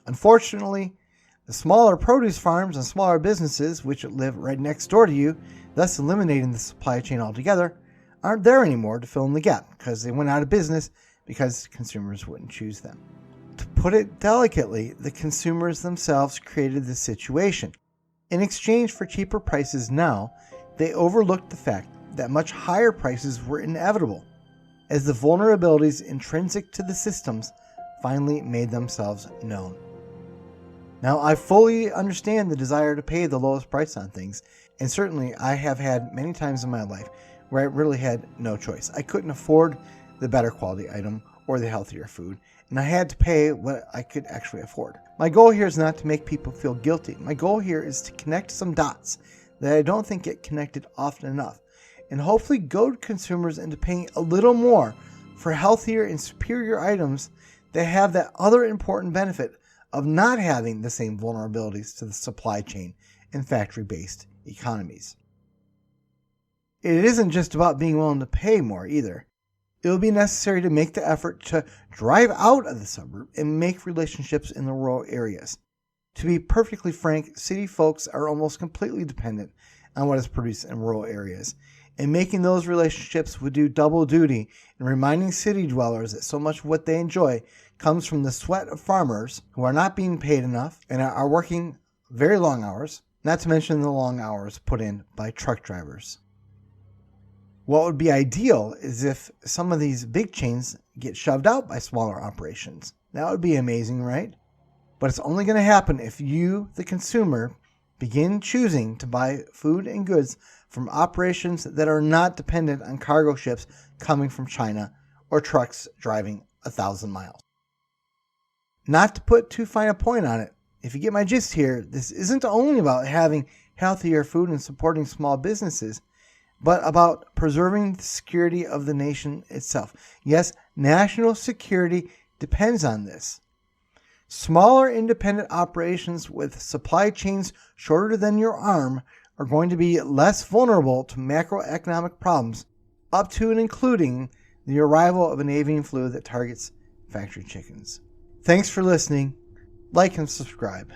Unfortunately, the smaller produce farms and smaller businesses, which live right next door to you, thus eliminating the supply chain altogether, aren't there anymore to fill in the gap because they went out of business because consumers wouldn't choose them. To put it delicately, the consumers themselves created the situation. In exchange for cheaper prices now, they overlooked the fact that much higher prices were inevitable, as the vulnerabilities intrinsic to the systems finally made themselves known. Now, I fully understand the desire to pay the lowest price on things, and certainly I have had many times in my life where I really had no choice. I couldn't afford the better quality item or the healthier food, and I had to pay what I could actually afford. My goal here is not to make people feel guilty. My goal here is to connect some dots that I don't think get connected often enough, and hopefully goad consumers into paying a little more for healthier and superior items that have that other important benefit of not having the same vulnerabilities to the supply chain and factory-based economies. It isn't just about being willing to pay more either. It will be necessary to make the effort to drive out of the suburb and make relationships in the rural areas. To be perfectly frank, city folks are almost completely dependent on what is produced in rural areas, and making those relationships would do double duty in reminding city dwellers that so much of what they enjoy comes from the sweat of farmers who are not being paid enough and are working very long hours, not to mention the long hours put in by truck drivers. What would be ideal is if some of these big chains get shoved out by smaller operations. That would be amazing, right? But it's only going to happen if you, the consumer, begin choosing to buy food and goods from operations that are not dependent on cargo ships coming from China or trucks driving 1,000 miles. Not to put too fine a point on it, if you get my gist here, this isn't only about having healthier food and supporting small businesses, but about preserving the security of the nation itself. Yes, national security depends on this. Smaller independent operations with supply chains shorter than your arm are going to be less vulnerable to macroeconomic problems, up to and including the arrival of an avian flu that targets factory chickens. Thanks for listening. Like and subscribe.